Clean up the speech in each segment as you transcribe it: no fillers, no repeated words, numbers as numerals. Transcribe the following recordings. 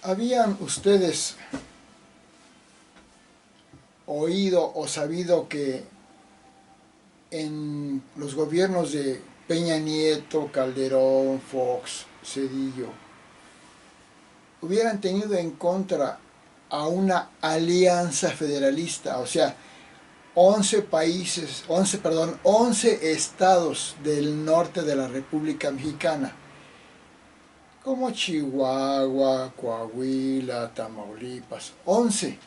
¿Habían ustedes oído o sabido que en los gobiernos de Peña Nieto, Calderón, Fox, Zedillo, hubieran tenido en contra a una alianza federalista, o sea, 11 estados del norte de la República Mexicana, como Chihuahua, Coahuila, Tamaulipas, 11,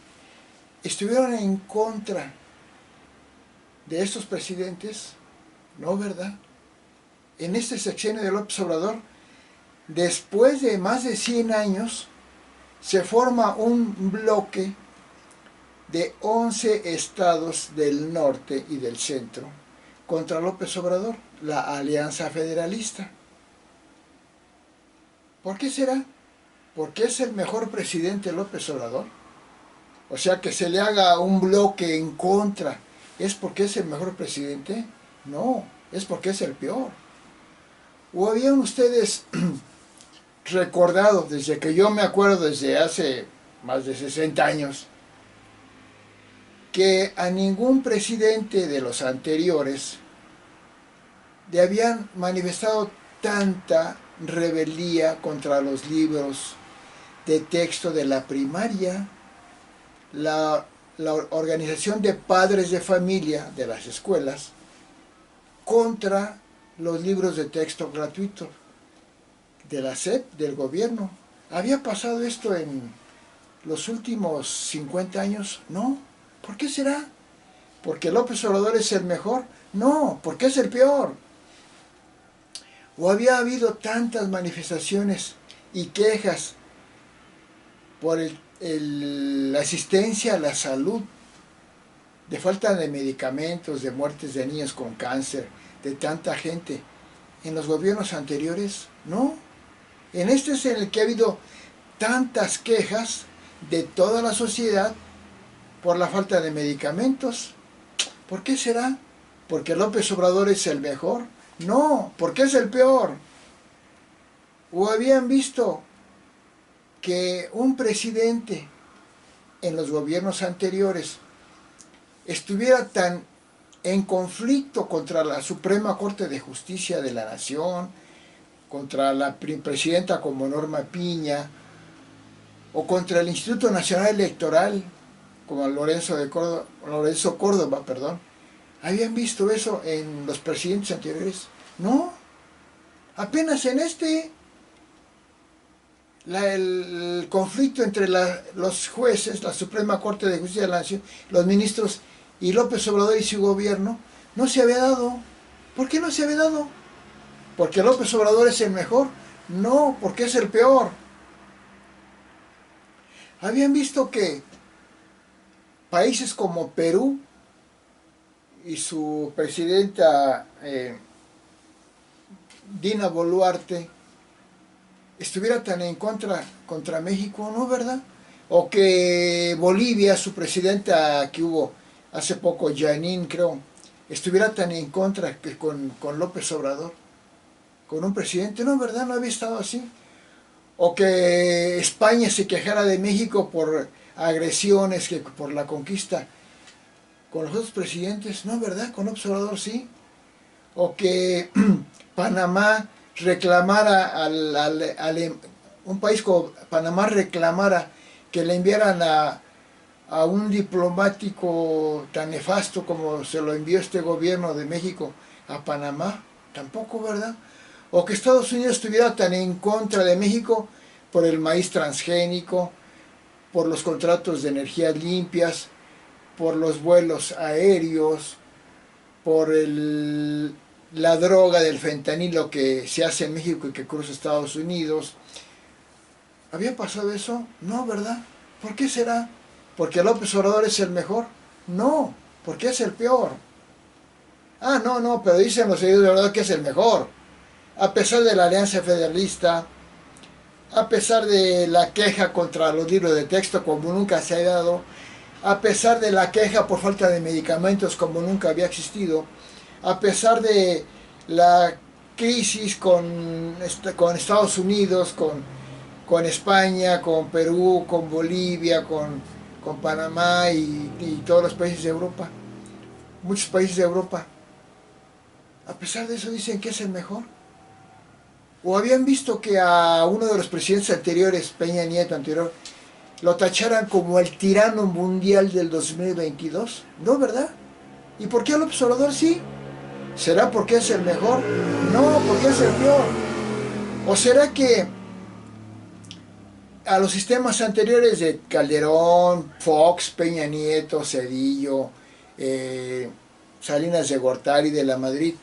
estuvieron en contra de estos presidentes? No, ¿verdad? En este sexenio de López Obrador, después de más de 100 años, se forma un bloque de 11 estados del norte y del centro contra López Obrador, la Alianza Federalista. ¿Por qué será? ¿Porque es el mejor presidente López Obrador? O sea, que se le haga un bloque en contra, ¿es porque es el mejor presidente? No, es porque es el peor. ¿O habían ustedes recordado, desde que yo me acuerdo, desde hace más de 60 años, que a ningún presidente de los anteriores le habían manifestado tanta rebeldía contra los libros de texto de la primaria, la organización de padres de familia de las escuelas, contra los libros de texto gratuitos de la SEP, del gobierno? ¿Había pasado esto en los últimos 50 años? No. ¿Por qué será? ¿Porque López Obrador es el mejor? No, porque es el peor. ¿O había habido tantas manifestaciones y quejas por la asistencia a la salud, de falta de medicamentos, de muertes de niños con cáncer, de tanta gente, en los gobiernos anteriores? No. En este es en el que ha habido tantas quejas de toda la sociedad por la falta de medicamentos. ¿Por qué será? ¿Porque López Obrador es el mejor? No, porque es el peor. ¿O habían visto que un presidente en los gobiernos anteriores estuviera tan en conflicto contra la Suprema Corte de Justicia de la Nación, contra la presidenta como Norma Piña, o contra el Instituto Nacional Electoral como Lorenzo Córdoba, perdón? ¿Habían visto eso en los presidentes anteriores? No. Apenas en el conflicto entre los jueces, la Suprema Corte de Justicia de la Nación, los ministros y López Obrador y su gobierno, no se había dado. ¿Por qué no se había dado? ¿Porque López Obrador es el mejor? No, porque es el peor. ¿Habían visto que países como Perú y su presidenta Dina Boluarte estuviera tan en contra México? No, ¿verdad? O que Bolivia, su presidenta que hubo hace poco, Janine, creo, estuviera tan en contra que con López Obrador, con un presidente. No, ¿verdad? No había estado así. O que España se quejara de México por agresiones, que por la conquista. Con los otros presidentes, no, ¿verdad? Con López Obrador sí. O que Panamá reclamara un país como Panamá reclamara que le enviaran a un diplomático tan nefasto como se lo envió este gobierno de México a Panamá. Tampoco, ¿verdad? O que Estados Unidos estuviera tan en contra de México por el maíz transgénico, por los contratos de energías limpias, por los vuelos aéreos, por la droga del fentanilo que se hace en México y que cruza Estados Unidos. ¿Había pasado eso? No, ¿verdad? ¿Por qué será? ¿Porque López Obrador es el mejor? No, porque es el peor. Ah, no, pero dicen los seguidores de verdad que es el mejor. A pesar de la Alianza Federalista, a pesar de la queja contra los libros de texto como nunca se ha dado, a pesar de la queja por falta de medicamentos como nunca había existido, a pesar de la crisis con Estados Unidos, con con España, con Perú, con Bolivia, con Panamá y todos los países de Europa, muchos países de Europa. A pesar de eso dicen que es el mejor. ¿O habían visto que a uno de los presidentes anteriores, Peña Nieto anterior, lo tacharan como el tirano mundial del 2022? No, ¿verdad? ¿Y por qué al observador sí? ¿Será porque es el mejor? No, porque es el peor. ¿O será que a los sistemas anteriores de Calderón, Fox, Peña Nieto, Zedillo, Salinas de Gortari, de la Madrid,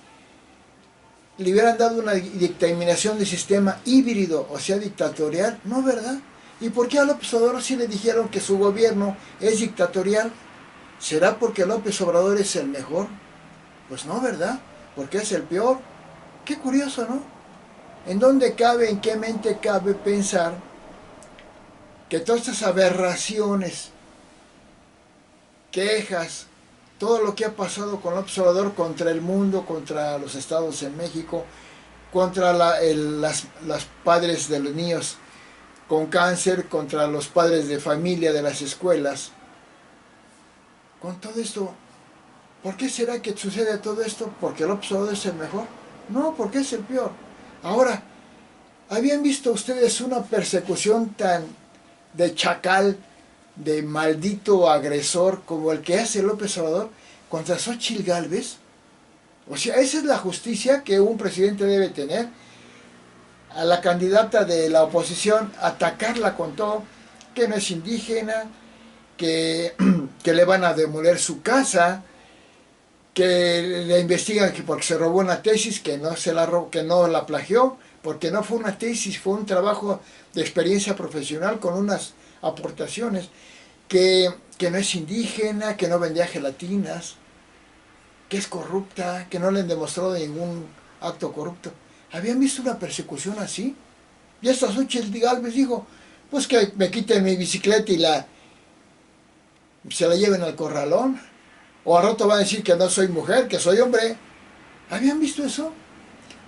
le hubieran dado una dictaminación de sistema híbrido, o sea, dictatorial? No, ¿verdad? ¿Y por qué a López Obrador sí le dijeron que su gobierno es dictatorial? ¿Será porque López Obrador es el mejor? Pues no, ¿verdad? Porque es el peor. Qué curioso, ¿no? ¿En dónde cabe, en qué mente cabe pensar que todas estas aberraciones, quejas, todo lo que ha pasado con López Obrador contra el mundo, contra los estados en México, contra las padres de los niños con cáncer, contra los padres de familia de las escuelas, con todo esto, ¿por qué será que sucede todo esto? ¿Porque López Obrador es el mejor? No, porque es el peor. Ahora, ¿habían visto ustedes una persecución tan de chacal, de maldito agresor como el que hace López Obrador contra Xóchitl Gálvez? O sea, esa es la justicia que un presidente debe tener. A la candidata de la oposición, atacarla con todo, que no es indígena, que le van a demoler su casa, que le investigan porque se robó una tesis, que no la plagió, porque no fue una tesis, fue un trabajo de experiencia profesional con unas aportaciones, que no es indígena, que no vendía gelatinas, que es corrupta, que no le han demostrado ningún acto corrupto. ¿Habían visto una persecución así? Y esta Xóchitl Gálvez dijo, pues que me quiten mi bicicleta y se la lleven al corralón. O al rato van a decir que no soy mujer, que soy hombre. ¿Habían visto eso?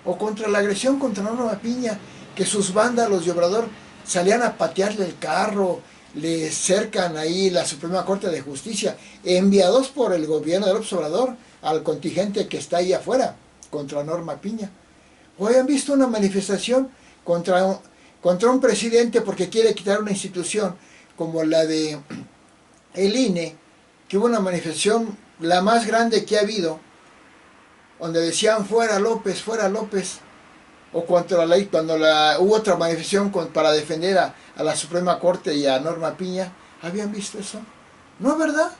O contra la agresión contra Norma Piña, que sus vándalos de Obrador salían a patearle el carro, le cercan ahí la Suprema Corte de Justicia, enviados por el gobierno de López Obrador al contingente que está ahí afuera, contra Norma Piña. ¿O habían visto una manifestación contra un presidente porque quiere quitar una institución como la de el INE, que hubo una manifestación la más grande que ha habido, donde decían fuera López, o contra la ley, cuando hubo otra manifestación para defender a la Suprema Corte y a Norma Piña? ¿Habían visto eso? ¿No, verdad?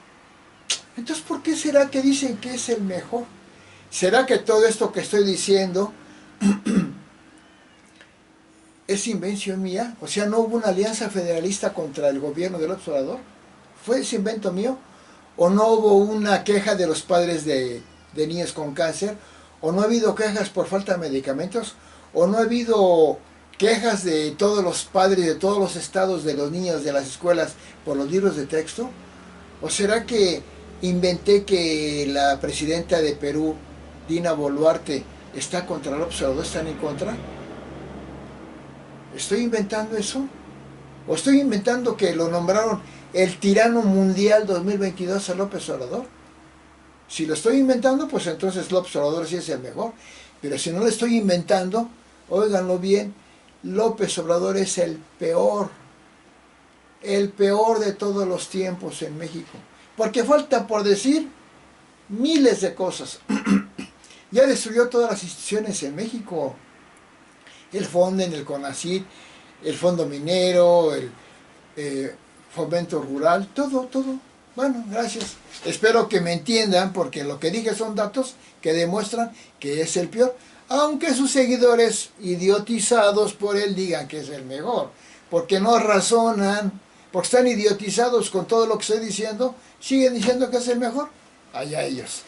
Entonces, ¿por qué será que dicen que es el mejor? ¿Será que todo esto que estoy diciendo es invención mía? O sea, ¿no hubo una alianza federalista contra el gobierno del López Obrador? ¿Fue ese invento mío? ¿O no hubo una queja de los padres de niños con cáncer? ¿O no ha habido quejas por falta de medicamentos? ¿O no ha habido quejas de todos los padres de todos los estados de los niños de las escuelas por los libros de texto? ¿O será que inventé que la presidenta de Perú, Dina Boluarte, está contra López Obrador, están en contra? ¿Estoy inventando eso? ¿O estoy inventando que lo nombraron el tirano mundial 2022 a López Obrador? Si lo estoy inventando, pues entonces López Obrador sí es el mejor. Pero si no lo estoy inventando, óiganlo bien, López Obrador es el peor de todos los tiempos en México. Porque falta por decir miles de cosas. Ya destruyó todas las instituciones en México. El Fonden, el CONACYT, el Fondo Minero, el Fomento Rural, todo. Bueno, gracias. Espero que me entiendan, porque lo que dije son datos que demuestran que es el peor, aunque sus seguidores idiotizados por él digan que es el mejor, porque no razonan, porque están idiotizados con todo lo que estoy diciendo, siguen diciendo que es el mejor. Allá ellos.